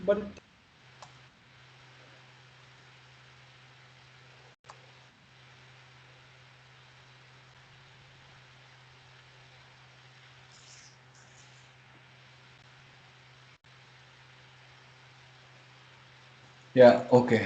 but Yeah, okay.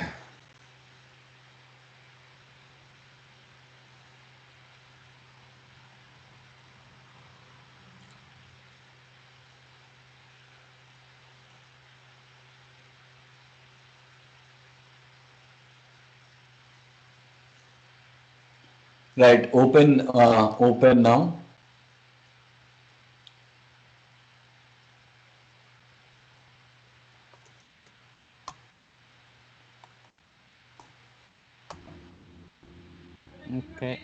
Right, open now. Okay.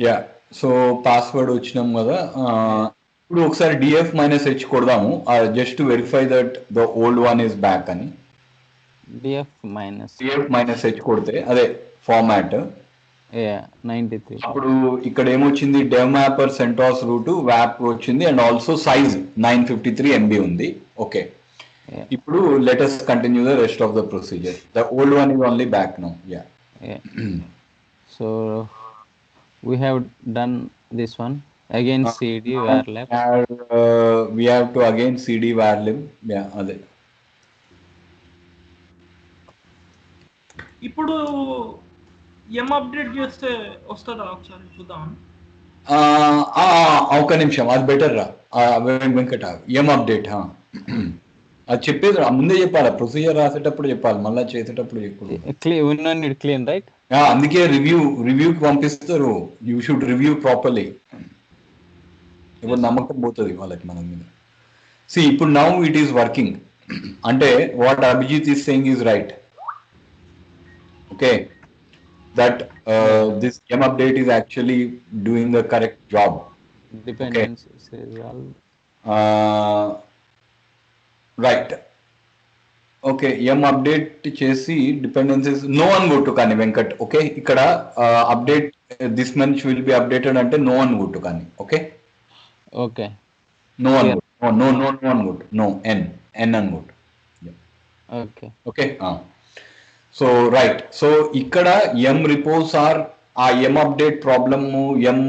Yeah so password వచ్చినాం కదా. Yeah. ఇప్పుడు ఒకసారి డిఎఫ్ మైనస్ హెచ్ కొడదాము just to verify that the old one is back అని. df minus DF minus H కొడితే అదే format. yeah 93. అప్పుడు ఇక్కడ ఏమొచ్చింది, dev mapper CentOS root swap వచ్చింది అండ్ ఆల్సో సైజ్ 953 MB ఉంది. Okay, Yeah. ఇప్పుడు let us continue the rest of the procedure. The old one is only back now. Yeah Yeah. So we have done this one. Again cd var lab. we have to again cd varlib. Yeah అదే. ఇప్పుడు ఎం update చేస్తే వస్తుందా ఒకసారి చూద్దాం. ఒక్క నిమిషం, అది better రా. వెంకట ఏం అప్డేట్ అది చెప్పేది ముందే చెప్పాలి, ప్రొసీజర్ రాసేటప్పుడు చెప్పాలి, మళ్ళీ చేసేటప్పుడు చెప్పకూడదు. Clean, we don't need clean, right? అందుకే రివ్యూకి పంపిస్తారు. You should review properly. ఇప్పుడు నమ్మకం పోతుంది వాళ్ళకి మన మీద. సి ఇప్పుడు నౌ ఇట్ ఈస్ వర్కింగ్. అంటే what Abhijit is saying is right. Okay, that this gem update is actually doing the correct job. Okay. Dependencies is all. Right. Okay, um update చేసి dependencies no one got కానీ Venkat. Okay, ఇక్కడ update this month will be updated అంటే no one got కానీ. Okay, Okay. No one Clear. Got, no no no one got, no N N అని got. Okay. Okay, so right. So ఇక్కడ um reports are uh um update problem. Um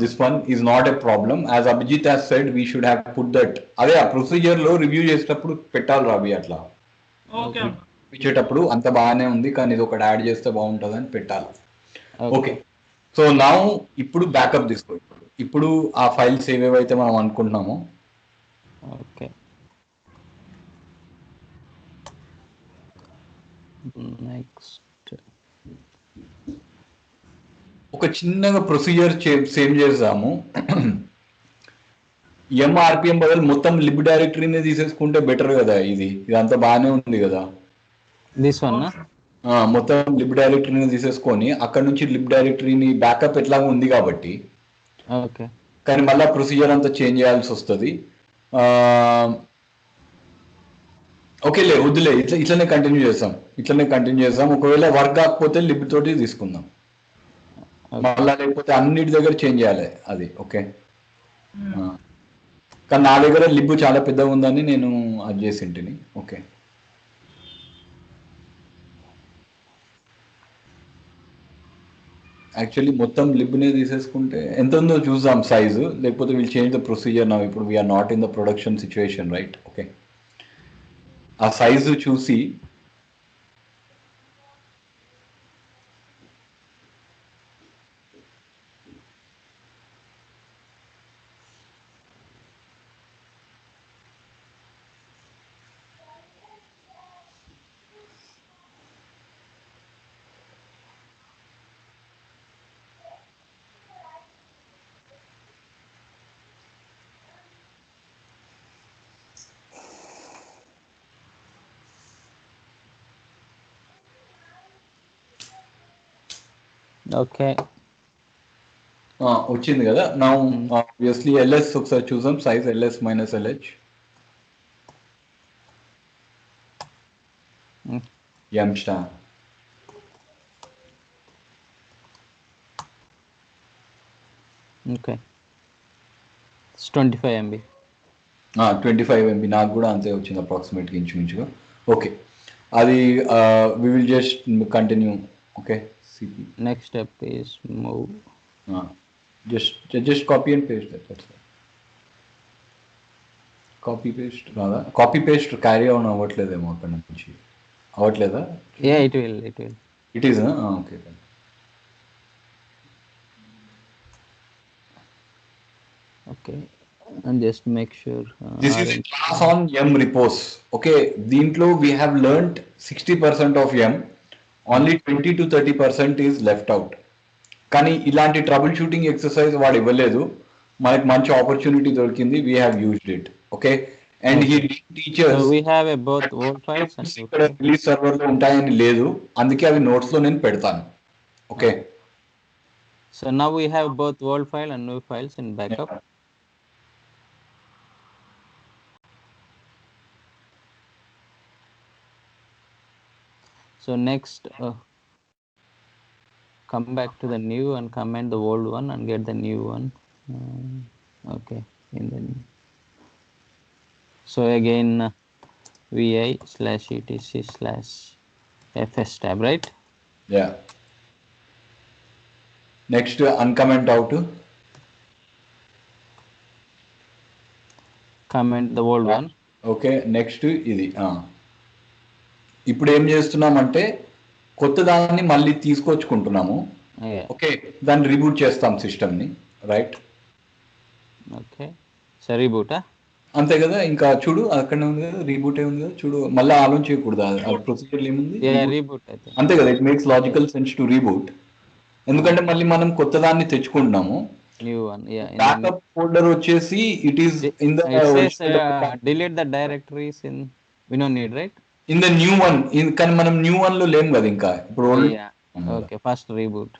this one is not a problem. As Abhijit has said we should have put that. అదే ఆ procedure లో review చేసేటప్పుడు పెట్టాలి రవి, అట్లా okay అన్న. ఇచ్చేటప్పుడు అంత బాగానే ఉంది కానీ ఇది ఒకటి యాడ్ చేస్తే బాగుంటుంది అని పెట్టాలి. Okay, Okay. సో నా ఇప్పుడు బ్యాకప్ తీసుకో. ఇప్పుడు ఆ ఫైల్స్ ఏవేవైతే మనం అనుకుంటున్నామో. Okay. Next. ఒక చిన్నగా ప్రొసీజర్ సేమ్ చేద్దాము. ఎంఆర్పిఎం బదులు మొత్తం లిబ్ డైరెక్టరీని తీసేసుకుంటే బెటర్ కదా. ఇదంతా బాగానే ఉంది కదా. This one, na? మొత్తం లిబ్ డైరెక్టరీని తీసేసుకొని అక్కడ నుంచి లిబ్ డైరెక్టరీని బ్యాకప్ ఎట్లాగో ఉంది కాబట్టి. Okay. కానీ మళ్ళీ ప్రొసీజర్ అంతా చేంజ్ చేయాల్సి వస్తుంది. ఓకేలే, వద్దులే, ఇట్లనే కంటిన్యూ చేస్తాం. ఒకవేళ వర్క్ కాకపోతే లిబ్ తోటి తీసుకుందాం. మళ్ళా లేకపోతే అన్నిటి దగ్గర చేంజ్ చేయాలి అది. ఓకే, కానీ నా దగ్గర లిబ్ చాలా పెద్దగా ఉందని నేను అది చేసింటిని. ఓకే, యాక్చువల్లీ మొత్తం లిబ్నే తీసేసుకుంటే ఎంత ఉందో చూద్దాం సైజు, లేకపోతే విల్ చేంజ్ ద ప్రొసీజర్ నా. ఇప్పుడు we're not in the production situation, right? Okay, ఆ సైజు చూసి Okay. వచ్చింది కదా. నా ఆబ్వియస్లీ ఎల్ఎస్ ఒకసారి చూసాం, size LS minus LH. M star Okay. It's 25 MB. 25 MB నాకు కూడా అంతే వచ్చింది అప్రాక్సిమేట్గా ఇంచుమించుగా. ఓకే, అది we will just continue. Okay, CP Next step is move. Just copy and paste that's copy paste రాదా? కాపీ పేస్ట్ క్యారీ ఆన్ అవ్వట్లేదేమో అక్కడ నుంచి, అవ్వట్లేదా? Yeah, it will. It is okay. Okay, and just make sure. This is class on um repos. Okay, దీంట్లో we have learned 60% of um, only 20 to 30% is left out. కానీ ఇలాంటి trouble shooting exercise వాడు ఇవ్వలేదు, మనకి మంచి opportunity దొరికింది, we have used it. Okay, and he teachers So we have both old files and new ఇక్కడ files. Release server లో ఉంటాయని లేదు, అందుకే అవి నోట్స్ లో నేను పెడతాను. Okay, So now we have both old file and new files in backup. So next, come back to the new and comment the old one and get the new one. Okay, in the new. So again, vi/etc/fs tab, right? Yeah. Next uncomment out, Comment the old one. Okay. నెక్స్ట్ ఇది ఇప్పుడు ఏం చేస్తున్నామంటే కొత్త దాన్ని మళ్ళీ తీసుకొచ్చుకుంటున్నాము. Yeah. Okay, దాన్ని రీబూట్ చేస్తాం సిస్టమ్ని, right? Okay. So reboot, huh? అంతే కదా, ఇంకా చూడు అక్కడనే ఉంది కదా, రీబూట్ ఉంది కదా, చూడు మళ్ళీ ఆలోచించకూడదు, అది ప్రొసీజర్ ఏముంది. Yeah, reboot, I think. అంతే కదా, it makes logical sense to reboot, ఎందుకంటే మళ్ళీ మనం కొత్త దాన్ని తెచ్చుకుంటున్నాము. New one, yeah. Backup folder వచ్చేసి it is in the It says delete the directories in. We don't need, right? In the new one. కానీ మనం న్యూ వన్ లో లేం కదా ఇంకా ఇప్పుడు. Yeah. Okay, first reboot.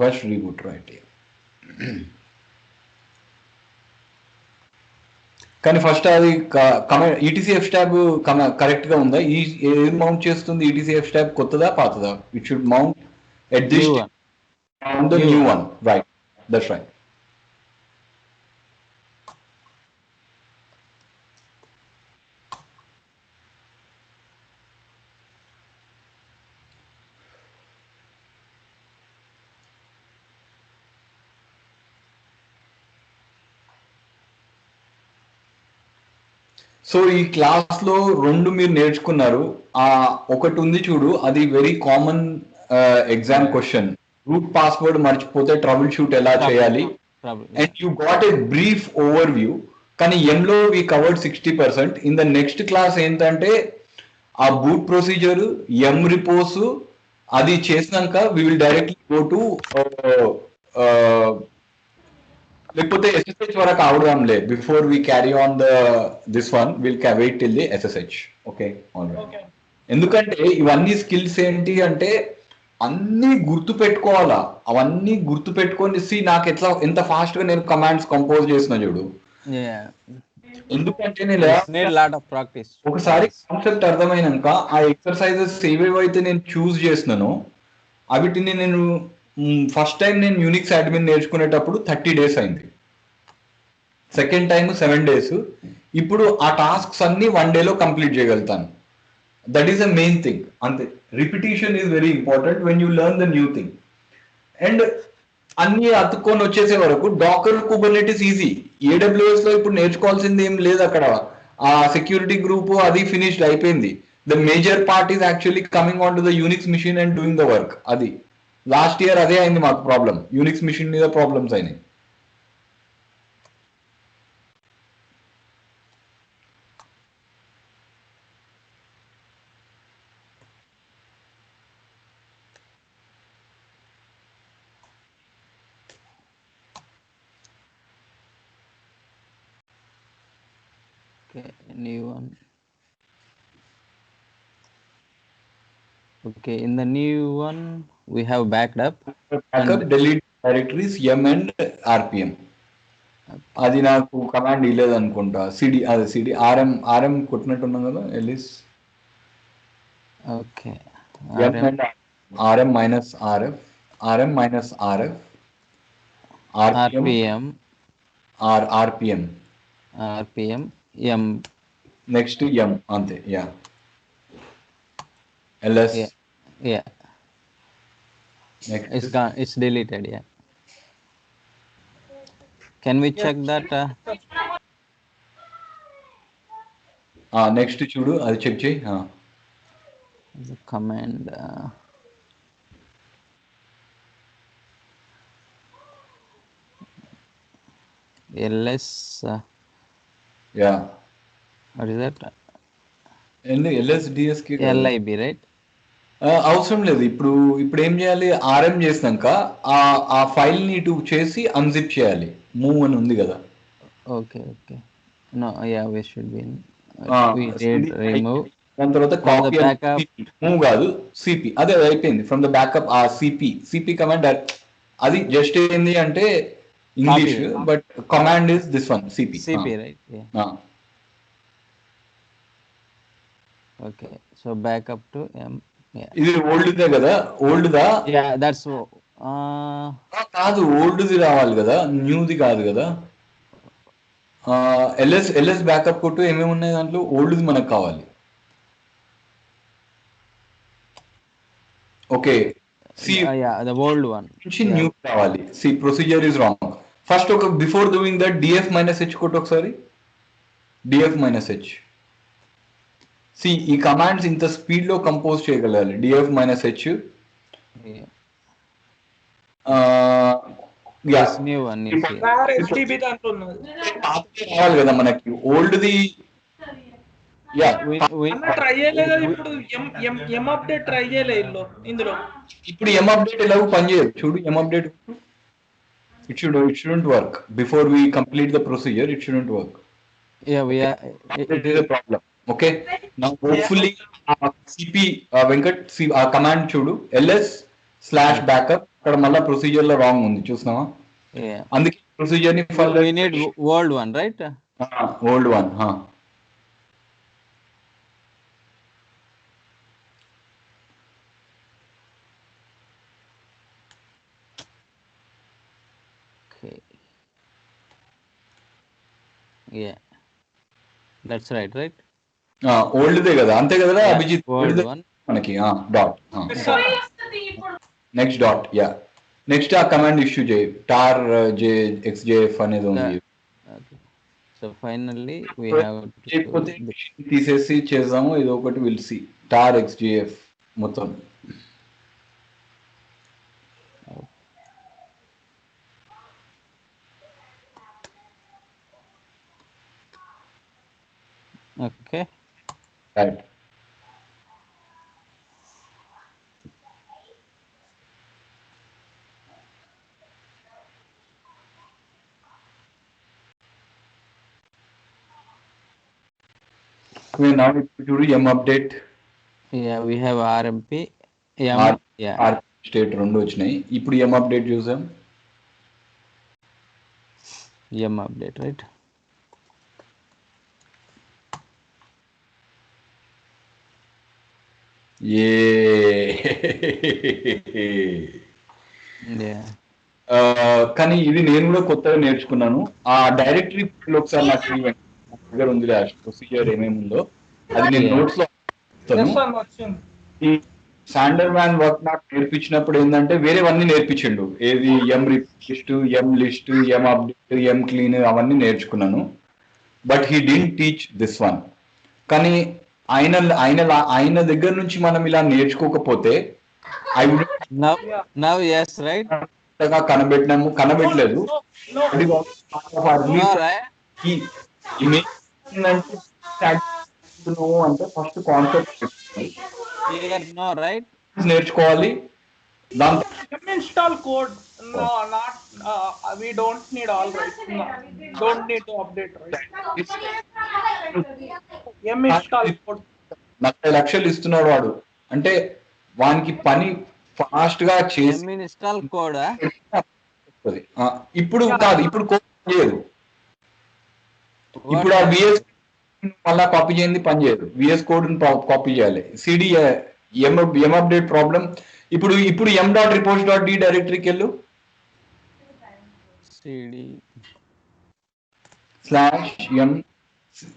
First reboot, right. కానీ first అది ఈటీసీఎఫ్ ట్యాబ్ కరెక్ట్ గా ఉందా? ఏది మౌంట్ చేస్తుంది ఈటీసీఎఫ్ ట్యాబ్, కొత్తదా పాతదా? It should mount at this on the new one, right? That's right. So ఈ క్లాస్ లో రెండు మీరు నేర్చుకున్నారు. ఒకటి ఉంది చూడు, అది very common exam question, root password మర్చిపోతే ట్రబుల్ షూట్ ఎలా చేయాలి. And you got a brief overview. కానీ ఎంలో we covered 60%. In the next class ఏంటంటే ఆ బూట్ ప్రొసీజర్, ఎం రిపోర్స్ అది చేసినాక we will directly go to, లేకపోతే ఎస్ఎస్హెచ్ వరకు ఆవుదాంలే. Before we carry on this one will wait till the SSH. Okay, ఎందుకంటే ఇవన్నీ స్కిల్స్ ఏంటి అంటే అన్ని గుర్తు పెట్టుకోవాలా, అవన్నీ గుర్తు పెట్టుకొని నాకు ఎంత ఫాస్ట్ గా నేను కమాండ్స్ కంపోజ్ చేసిన చూడు. ఎందుకంటే నేను ఒకసారి కాన్సెప్ట్ అర్థమైనాక ఆ ఎక్సర్సైజెస్ ఏవేవైతే నేను చూస్ చేసినానో అవిటిని నేను ఫస్ట్ టైం నేను యూనిక్స్ అడ్మిన్ నేర్చుకునేటప్పుడు 30 days అయింది, సెకండ్ టైం 7 days. ఇప్పుడు ఆ టాస్క్స్ అన్ని 1 day లో కంప్లీట్ చేయగలుగుతాను. That is the main thing. అంతే, repetition is very important when you learn the new thing. And అన్ని అతుక్కొని వచ్చేసే వరకు డాకర్ కుబర్నెటిస్ ఈజీ. ఏడబ్ల్యూఎస్ లో ఇప్పుడు నేర్చుకోవాల్సింది ఏం లేదు, అక్కడ ఆ సెక్యూరిటీ గ్రూప్ అది ఫినిష్డ్ అయిపోయింది. The major part is actually coming on to the Unix machine and doing the work. అది లాస్ట్ ఇయర్ అదే అయింది మాకు ప్రాబ్లం, యూనిక్స్ మిషన్ మీద ప్రాబ్లమ్స్ అయినాయి. Okay, new one. Okay, in the new one we have backed up. Backup, delete directories, m and rpm. అది నాకు command ఇలేదు అనుకుంటా. CD, అదే సిడి ఆర్ఎం కొట్టినట్టున్నాం కదా LS. Okay, RM minus RF, RM minus RF, RPM, RPM, RPM, M. Next M అంతే. Yeah ls Yeah. It's next gone. It's deleted. Yeah. Can we check that? Next చూడు అది check చేయి. The command. ls. Yeah What is that? LSDS కి lib, right? అవసరం లేదు. ఇప్పుడు ఏం చేయాలి, ఆర్ఎం చేసినాక ఆ ఫైల్ ని ఇటు చేసి అన్జిప్ చేయాలి. మూవ్ అని ఉంది కదా. Okay. No, yeah, we should be in. We did remove. దాని తర్వాత From the copy backup. Move కాదు సిపి, అదే అయిపోయింది. ఫ్రమ్ ద బ్యాకప్ ఆ సిపి కమాండ్ అది జస్ట్ ఏంది అంటే English, but command is this one cp, right? Yeah. Okay, so backup to m. Yeah. ఇది ఓల్డ్దే కదా, ఓల్డ్ దా. Yeah, that's కాదు, ఓల్డ్ది రావాలి కదా, న్యూది కాదు కదా. ఎల్ఎస్ బ్యాకప్ కొట్టు, ఏమేమి ఉన్నాయి దాంట్లో, ఓల్డ్ది మనకు కావాలి. Okay, yeah, the old one నుంచి న్యూ కావాలి. See procedure is wrong. First ఒక before doing that DF minus H కొట్టు ఒకసారి. DF minus H. సి ఈ కమాండ్స్ ఇంత స్పీడ్ లో కంపోజ్ చేయగలగాలి. DF minus H. new one is here. రావాలి కదా మనకి ఓల్డ్ది. ట్రై చేయలేదు ఇప్పుడు. ఎం అప్డేట్ ట్రై చేయలేదు ఇందులో. ఇప్పుడు ఎం అప్డేట్ ఎలాగో పనిచేయదు చూడు. ఎం update it shouldn't work before we complete the procedure. It shouldn't work. Yeah, it is a problem. Okay, now hopefully cp venkat command chudu ls/backup ఇక్కడ మళ్ళా ప్రొసీజర్ లో రాంగ్ ఉంది చూస్తున్నావా. అందుకే ప్రొసీజర్ ని we need old one, right? old one. Okay. Yeah, that's right? ఓల్డ్దే కదా, అంతే కదా అభిజిత్. old one మనకి dot. Next dot. Yeah next ఆ కమాండ్ ఇష్యూ చేయి. టార్ xjf అనేది ఉంది. సో ఫైనల్లీ we have చేయకపోతే తీసేసి చేద్దాము. ఇది ఒకటి విల్ సి టార్ xjf మొత్తం. Okay right. now చూడు m update. yeah, we have rmp state రెండు వచ్చినాయి. ఇప్పుడు m update చూసాం. m update, right? కానీ ఇది నేను కూడా కొత్తగా నేర్చుకున్నాను. ఆ డైరెక్టరీ ఒకసారి నాకు దగ్గర ఉంది ప్రొసీజర్ ఏమేమి ఉందో అది నేను నోట్స్ లో. ఈ శాండర్ మ్యాన్ వర్క్ నాకు నేర్పించినప్పుడు ఏంటంటే వేరేవన్నీ నేర్పించిండు. ఏది ఎం లిస్ట్, ఎం లిస్ట్, ఎం అప్డేట్, ఎం క్లీన్ అవన్నీ నేర్చుకున్నాను. But he didn't teach this one. కానీ ఆయన దగ్గర నుంచి మనం ఇలా నేర్చుకోకపోతే ఐ వుడ్ కనబెట్టలేదు. అంటే ఫస్ట్ కాన్సెప్ట్ నేర్చుకోవాలి. దాంతో install code. No, not we don't need all right. No, don't need to update, right? install code 40 లక్షలు ఇస్తున్నాడు వాడు, అంటే వానికి పని ఫాస్ట్ గా చేసి ఇన్స్టాల్ కోడ్. ఇప్పుడు కాదు, ఇప్పుడు కోడ్ చేయదు. ఇప్పుడు ఆ విఎస్ మళ్ళా కాపీ చేయండి పని చేయదు. విఎస్ కోడ్ కాపీ చేయాలి. CD M update problem. ఇప్పుడు M dot reports dot D డైరెక్టరీకి వెళ్ళు. /m See,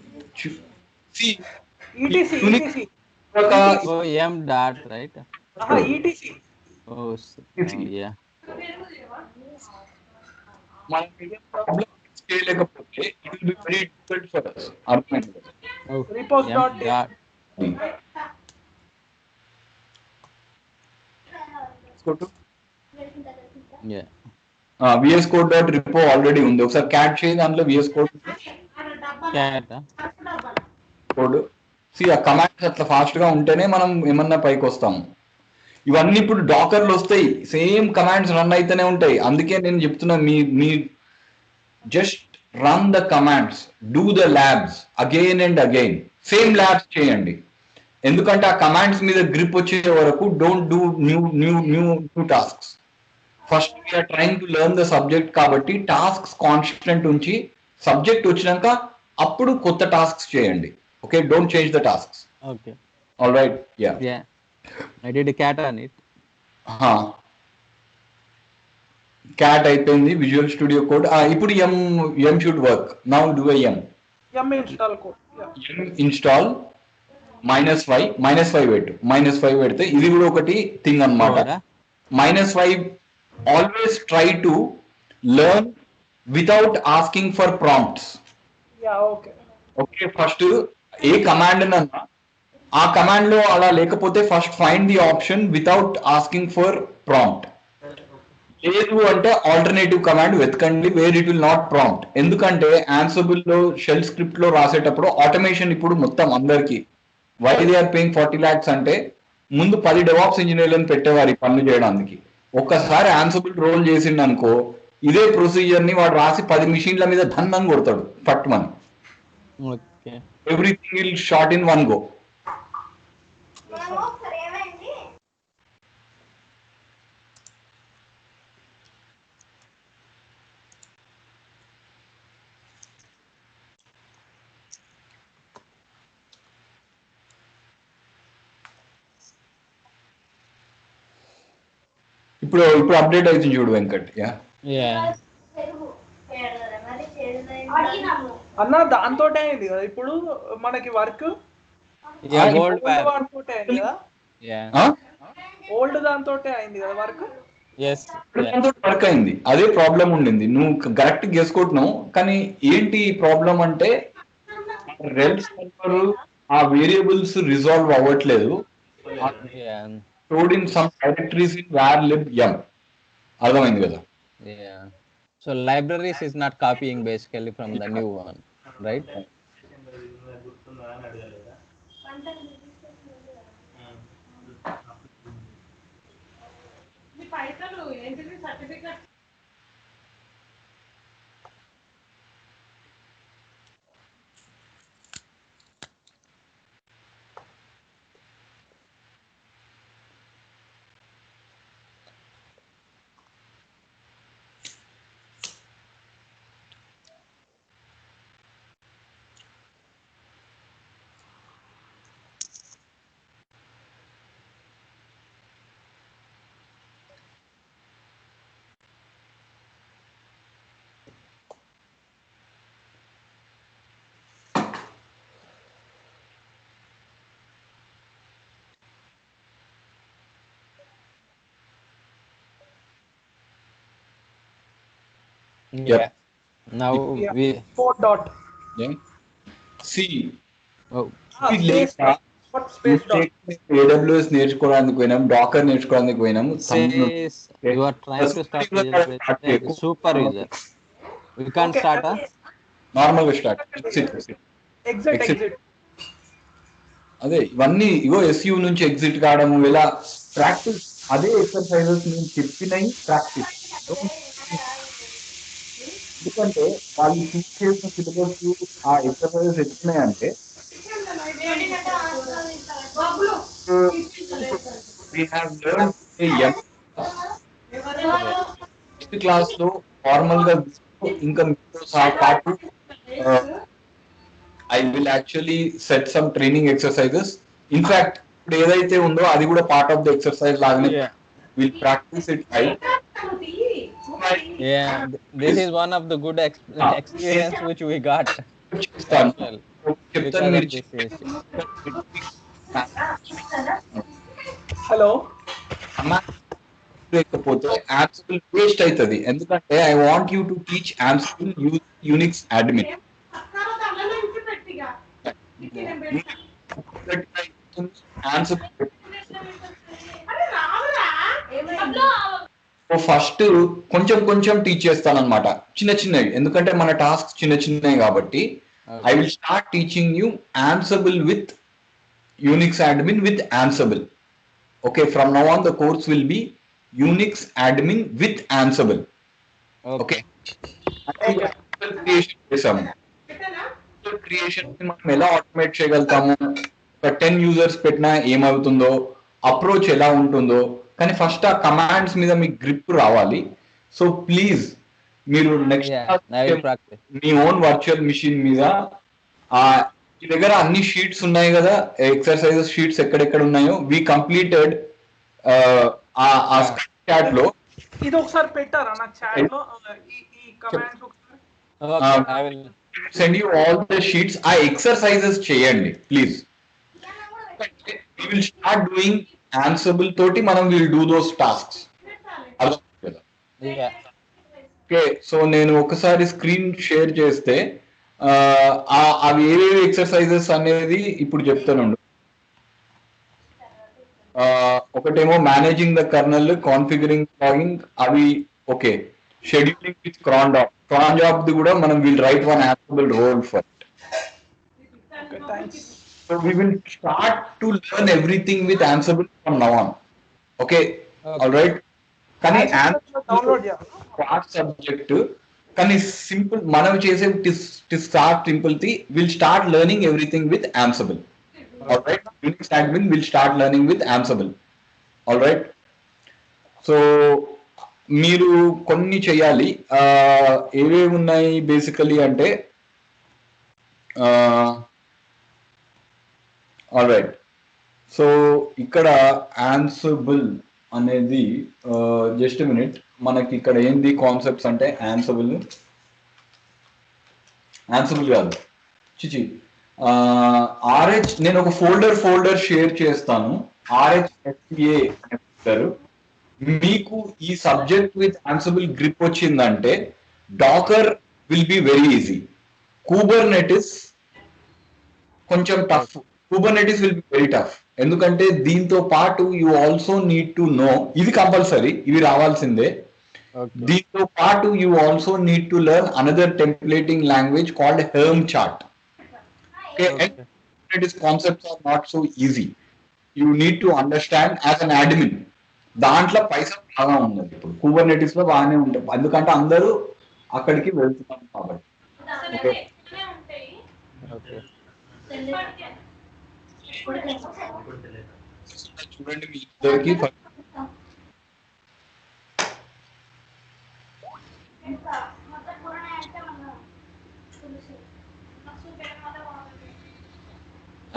ETC, Unix ETC. ఒక Oh, M dot, right? ETC. Oh, ETC. yeah. మనం ఏ ప్రాబ్లం చేయలేకపోతే it will be very difficult for us. అర్థమైంది కదా? Oh, Repos M dot dot. కొట్టు. Yeah. VS code dot repo already ఉంది. ఒకసారి cat చేయి, దాంట్లో విఎస్ కోడ్ Cat. కోడ్. ఆ కమాండ్స్ అట్లా ఫాస్ట్ గా ఉంటేనే మనం ఏమన్నా పైకి వస్తాము. ఇవన్నీ ఇప్పుడు డాకర్లు వస్తాయి, సేమ్ కమాండ్స్ రన్ అయితేనే ఉంటాయి. అందుకే నేను చెప్తున్నా, మీ just run the commands, do the labs again and again, same labs చేయండి. ఎందుకంటే ఆ కమాండ్స్ మీద గ్రిప్ వచ్చే వరకు don't do new new new new tasks. First we're trying to learn the subject కాబట్టి టాస్క్స్ కాన్స్టెంట్ ఉంచి, సబ్జెక్ట్ వచ్చినాక అప్పుడు కొత్త టాస్క్స్ చేయండి. Okay, don't change the tasks. Okay. All right. Yeah. I did a cat on it. Cat అయిపోయింది, visual studio code. ఇప్పుడు ఎం should work now. Do M install code. M install -5 పెట్టు. -5 పెడితే ఇది కూడా ఒకటి థింగ్ అన్నమాట. -5 always try to learn without asking for prompts. Okay, first ఏ command అన్నా ఆ కమాండ్ లో అలా లేకపోతే first find the option without asking for prompt. లేదు అంటే ఆల్టర్నేటివ్ కమాండ్ వెతకండి where it will not prompt. ఎందుకంటే ఆన్సబుల్ లో షెల్ స్క్రిప్ట్ లో రాసేటప్పుడు ఆటోమేషన్ ఇప్పుడు మొత్తం అందరికి why they are paying 40 lakhs అంటే ముందు 10 డెవాప్స్ ఇంజనీర్లను పెట్టేవారు ఈ పనులు చేయడానికి. ఒక్కసారి ఆన్సబుల్ రోల్ చేసిండు అనుకో, ఇదే ప్రొసీజర్ ని వాడు రాసి 10 మిషన్ల మీద ధన్నం కొడతాడు పట్టుమని. Everything will short in one go. ఇప్పుడు అప్డేట్ అవుతుంది చూడు వెంకట్. అన్న దాంతో అయింది కదా ఇప్పుడు మనకి వర్క్. ఓల్డ్ దాంతో అయింది కదా వర్క్. వర్క్ అయింది, అదే ప్రాబ్లం ఉండింది. నువ్వు కరెక్ట్ గెస్కొట్టినావు, కానీ ఏంటి ప్రాబ్లం అంటే రెల్ సర్వర్ ఆ వేరియబుల్స్ రిజాల్వ్ అవ్వట్లేదు. stored in some directories in var lib yum. అర్థమైంది కదా? Yeah. So libraries is not copying basically from the new one, right? Yep. Now we 4 dot. Yeah. See. Space dot. What space dot? AWS నేర్చుకోవడానికి పోయినాం, Dakar నేర్చుకోవడానికి పోయినాం. You are trying to start with super user. We can't start normal గా start. Exit. అదే ఇవన్నీ ఇగో SU నుంచి exit కావడం, ఇలా ప్రాక్టీస్. అదే ఎక్సర్సైజెస్ నేను చెప్పినవి ప్రాక్టీస్. ఎందుకంటే వాళ్ళు చూస్ చేసిన సిలబస్ ఆ ఎక్సర్సైజెస్ ఎట్లున్నాయంటే నెక్స్ట్ క్లాస్ లో ఫార్మల్ గా ఇంకా పాటు I will actually set some training exercises. In fact ఇప్పుడు ఏదైతే ఉందో అది కూడా పార్ట్ ఆఫ్ ద ఎక్సర్సైజ్ లాగానే will practice it. Yeah, this is one of the good experience which we got. చెప్తాను మీరు హలో లేకపోతే Ansible వేస్ట్ అవుతుంది. ఎందుకంటే I want you to teach Ansible Unix admin. First కొంచెం కొంచెం టీచ్ చేస్తాను అనమాట, చిన్న చిన్నవి, ఎందుకంటే మన టాస్క్ చిన్న చిన్నవి కాబట్టి. I will start teaching you Ansible with Unix admin with Ansible. Okay, from now on the course will be Unix admin with Ansible. Okay. Creation చేసాము. క్రియేషన్ మనం ఎలా ఆటోమేట్ చేయగలుగుతాము, ఒక 10 యూజర్స్ పెట్టినా ఏమవుతుందో, అప్రోచ్ ఎలా ఉంటుందో, కానీ ఫస్ట్ ఆ కమాండ్స్ మీద మీకు గ్రిప్ రావాలి. సో ప్లీజ్ మీరు నెక్స్ట్ మీ ఓన్ వర్చువల్ మిషన్ మీద మీ దగ్గర అన్ని షీట్స్ ఉన్నాయి కదా, ఎక్సర్సైజెస్ షీట్స్ ఎక్కడెక్కడ ఉన్నాయో వి కంప్లీటెడ్ చాట్ లో. ఇది ఒకసారి పెట్టారా నాకు చాట్ లో ఈ కమాండ్స్ ఒకసారి send you all the sheets. ఆ ఎక్సర్సైజెస్ చేయండి please. We will start doing Ansible తోటి మనం will do those tasks. Okay, so నేను ఒకసారి స్క్రీన్ షేర్ చేస్తే అవి ఏవేవి ఎక్సర్సైజెస్ అనేది ఇప్పుడు చెప్తానండి. ఒకటేమో managing the kernel, configuring logging, అవి okay. Scheduling with cron job ది కూడా మనం will write one Ansible role for it. So we will start to learn everything with Ansible from now on. Okay, all right. కానీ part subject కానీ simple మనం చేసే start simple ది will start learning everything with Ansible. All right, Unix admin will start learning with Ansible. All right, so మీరు కొన్ని చేయాలి. ఏవేవి ఉన్నాయి బేసికలీ అంటే ఆల్ రైట్. సో ఇక్కడ Ansible అనేది జస్ట్ మినిట్, మనకి ఇక్కడ ఏంది కాన్సెప్ట్స్ అంటే Ansible కాదు చిచి RH. నేను ఒక ఫోల్డర్ షేర్ చేస్తాను, RHSA అని చెప్తారు. మీకు ఈ సబ్జెక్ట్ విత్ Ansible గ్రిప్ వచ్చిందంటే Docker will be very easy. Kubernetes కొంచెం tough. Kubernetes will be very tough, ఎందుకంటే దీంతో పాటు you also need to know, ఇది కంపల్సరీ, ఇవి రావాల్సిందే. దీంతో పాటు you also need to learn another templating language called Helm chart. Okay, and Kubernetes concepts are not so easy. You need to understand as an admin. దాంట్లో పైసా బాగా ఉన్నది, ఇప్పుడు Kubernetes లో బాగానే ఉంటుంది, ఎందుకంటే అందరూ అక్కడికి వెళ్తున్నాం కాబట్టి. చూడండి మీ ఇద్దరికి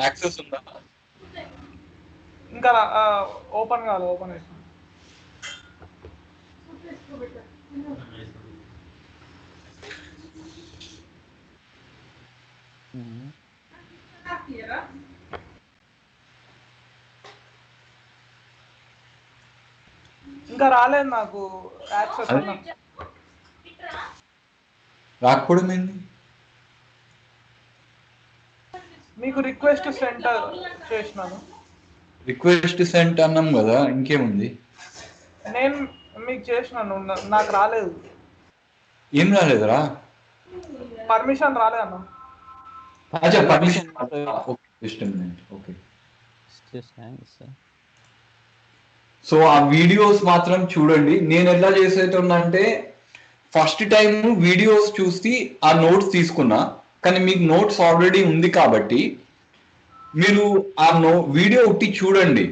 యాక్సెస్ ఉందా? ఇంకా ఓపెన్ కాదు, ఓపెన్ చేస్తాను. ఇంకా రాలేదు నాకు యాక్సెస్. రాకపోవడం ఏంటి? మీకు రిక్వెస్ట్ సెండ్ చేసినాను. రిక్వెస్ట్ సెండ్ అన్నాం కదా, ఇంకేముంది? నేను మీకు చేసినాను, నాకు రాలేదు. ఏం రాలేదురా? పర్మిషన్ రాలేదు అన్న. అచ్చా, పర్మిషన్. ఓకే. సో ఆ వీడియోస్ మాత్రం చూడండి. నేను ఎలా చేసేటంటే ఫస్ట్ టైం వీడియోస్ చూసి ఆ నోట్స్ తీసుకున్నా, కానీ మీకు నోట్స్ ఆల్రెడీ ఉంది కాబట్టి మీరు ఆ వీడియో ఉట్టి చూడండి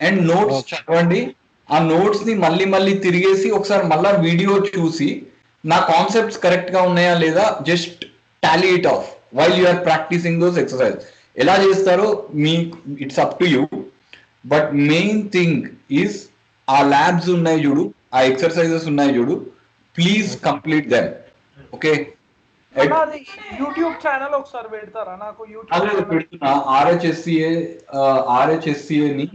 అండ్ నోట్స్ చదవండి. ఆ నోట్స్ ని మళ్ళీ తిరిగేసి ఒకసారి మళ్ళా వీడియో చూసి నా కాన్సెప్ట్స్ కరెక్ట్ గా ఉన్నాయా లేదా just tally it off while you are practising those exercise. ఎలా చేస్తారో మీ it's up to you. But main thing is ఆ ల్యాబ్స్ ఉన్నాయి చూడు, ఆ ఎక్సర్సైజెస్ ఉన్నాయి చూడు, ప్లీజ్ కంప్లీట్ దెమ్. ఓకే, అన్న అది యూట్యూబ్ ఛానల్ ఒకసారి పెడతారా నాకు? యూట్యూబ్ అదే ఛానల్ పెడుతున్నా ఆర్హెచ్ఎస్సిఏని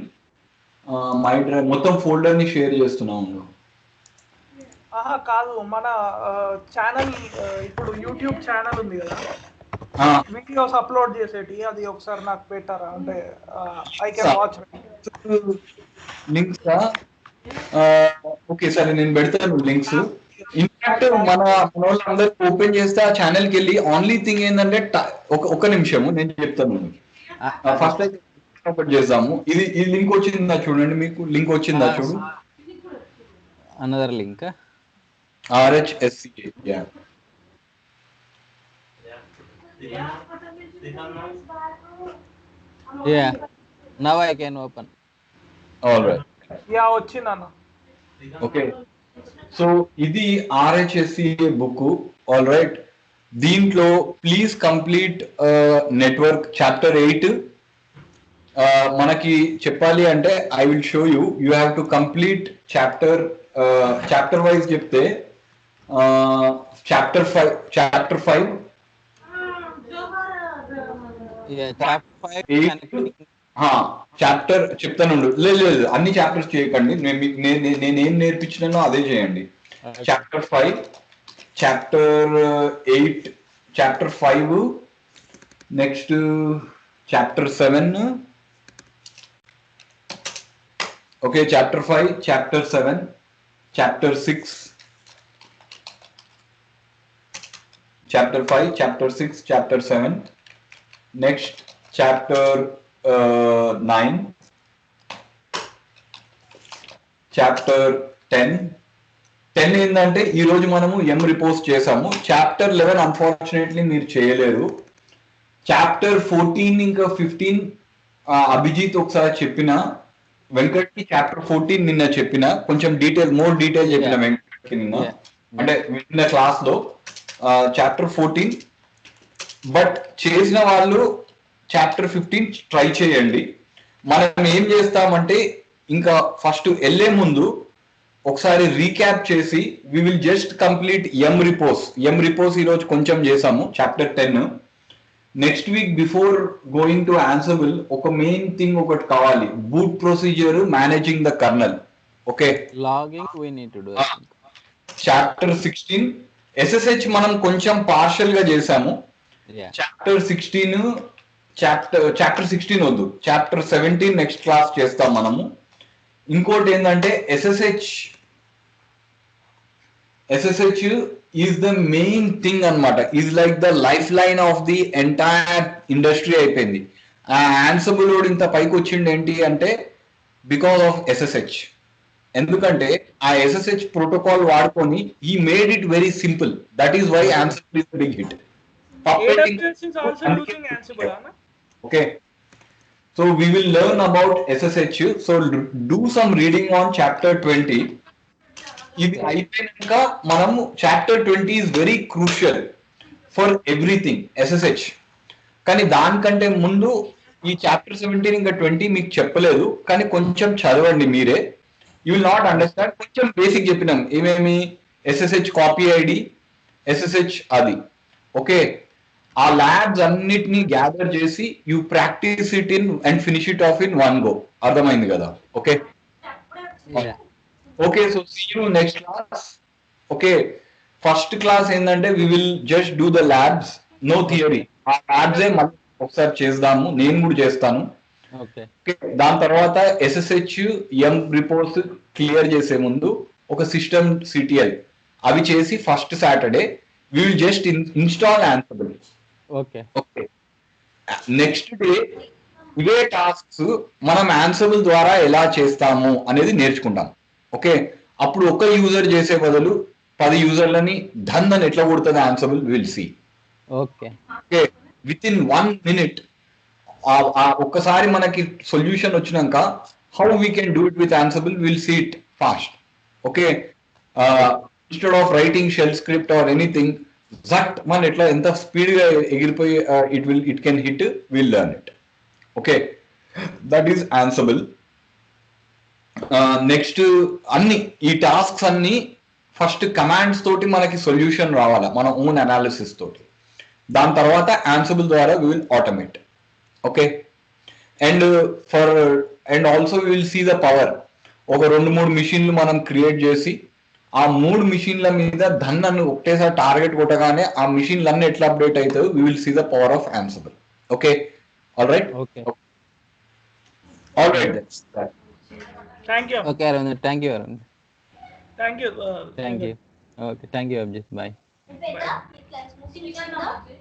మై డ్రైవ్ మొత్తం ఫోల్డర్ ని షేర్ చేస్తున్నాము. కాదు, మన ఛానల్ ఇప్పుడు యూట్యూబ్ ఛానల్ ఉంది కదా, వీడియోస్ అప్లోడ్ చేసేటి, అది ఒకసారి నాకు పెట్టారా? అంటే I can watch links. Okay సరే, నేను పెడతాను లింక్స్. ఇన్ఫాక్ట్ మన వాళ్ళందరికి ఓపెన్ చేస్తే ఆ ఛానల్కి వెళ్ళి ఓన్లీ థింగ్ ఏంటంటే ఒక నిమిషము నేను చెప్తాను. ఫస్ట్ అయితే ఓపెన్ చేద్దాము. ఈ లింక్ వచ్చిందా చూడండి, మీకు లింక్ వచ్చిందా చూడు. Another link RHSCA. Yeah, now I can open. All right. వచ్చిందన్న. ఓకే, సో ఇది RHSCA బుక్. ఆల్ రైట్, దీంట్లో ప్లీజ్ కంప్లీట్ నెట్వర్క్ చాప్టర్ 8. మనకి చెప్పాలి అంటే I will show you have to complete chapter wise చెప్తే చాప్టర్ 5 చాప్టర్ చెప్తాను. లేదు అన్ని చాప్టర్స్ చేయకండి, నేనేం నేర్పించినానో అదే చేయండి. Chapter 5, chapter 8, chapter 5, next chapter 7. Okay, chapter 5, chapter 7, chapter 6, chapter 5, chapter 6, chapter 7, next chapter 9, chapter 10 ఏంటంటే ఈ రోజు మనము రిపోజ్ చేసాము. చాప్టర్ 11 అన్ఫార్చునేట్లీ మీరు చేయలేరు. చాప్టర్ 14 ఇంకా 15 అభిజిత్ ఒకసారి చెప్పిన, వెంకట్కి చాప్టర్ 14 నిన్న చెప్పిన, కొంచెం మోర్ డీటెయిల్ చెప్పిన వెంకట్కి నిన్న, అంటే నిన్న క్లాస్ లో చాప్టర్ 14. బట్ చేసిన వాళ్ళు చాప్టర్ 15 ట్రై చేయండి. మనం ఏం చేస్తామంటే ఇంకా ఫస్ట్ వెళ్ళే ముందు ఒకసారి రీక్యాప్ చేసి we will just complete repos ఈరోజు కొంచెం చేసాము chapter 10. Next week before going to Ansible ఒక మెయిన్ థింగ్ ఒకటి కావాలి, boot procedure, managing the kernel. Okay, logging we need to do. Chapter 16 SSH మనం కొంచెం పార్షల్ గా చేసాము. చాప్టర్ 16 వద్దు, చాప్టర్ 17 నెక్స్ట్ క్లాస్ చేస్తాం మనము. ఇంకోటి ఏంటంటే SSH is the main thing అన్నమాట, is like the lifeline of the entire industry అయిపోయింది. ఆ ఆన్సబుల్ ఇంత పైకి వచ్చింది ఏంటి అంటే బికాస్ ఆఫ్ SSH. ఎందుకంటే ఆ SSH ప్రోటోకాల్ వాడుకొని he made it very simple. That is why Ansible is a big hit. AWS is also using Ansible, Anna? Okay, so we will learn about SSH. So do some reading on chapter 20. ఇది అయిపోయినాక మనము chapter 20 is very crucial for everything SSH. కానీ దానికంటే ముందు ఈ chapter 17 ఇంకా 20 మీకు చెప్పలేదు, కానీ కొంచెం చదవండి మీరే. You will not understand. కొంచెం బేసిక్ చెప్పినాం, ఏమేమి SSH కాపీ ఐడి, SSH అది. ఓకే, ఆ ల్యాబ్స్ అన్నిటినీ గ్యాదర్ చేసి you practice it in and finish it off in one go. అర్థమైంది కదా? Okay okay, so see you next class. Okay, first class ఏంటంటే we will just do the labs, no theory. ఆ ల్యాబ్సే మళ్ళీ ఒకసారి చేద్దాము, నేను కూడా చేస్తాను. దాని తర్వాత SSH రిపోర్ట్స్ క్లియర్ చేసే ముందు ఒక సిస్టమ్ CTL అవి చేసి first Saturday we will just install Ansible. Okay, next day ఇవే టాస్క్స్ మనం ఆన్సబుల్ ద్వారా ఎలా చేస్తాము అనేది నేర్చుకుంటాం. ఓకే, అప్పుడు ఒక యూజర్ చేసే బదులు 10 యూజర్లని ధన్ ఎట్లా కొడుతుంది Ansible will see. Okay, with in 1 minute ఒక్కసారి మనకి సొల్యూషన్ వచ్చినాక how we can do it with Ansible will see it fast. Okay, instead of writing shell script or anything, జట్ మన ఎట్లా ఎంత స్పీడ్ గా ఎగిరిపోయి it can hit, will learn it. Okay, that is Ansible. Next అన్ని ఈ tasks అన్ని first commands తోటి మనకి సొల్యూషన్ రావాలా, మన ఓన్ అనాలిసిస్ తోటి. దాని తర్వాత Ansible ద్వారా we will automate. Okay, and and also we will see the power. ఒక 2-3 మిషన్లు మనం క్రియేట్ చేసి ఆ 3 మిషన్ల మీద ధన్ అని ఒకటేసారి టార్గెట్ కొట్టగానే ఆ మిషన్లు అన్ని ఎట్లా అప్డేట్ అవుతాయి, we will see the power of Ansible. Okay, all right. Okay. All right then. Thank you. Okay, Arvind. Thank you, Arvind. Thank you. Thank you. Okay, thank you, Abhijit. Bye. Bye.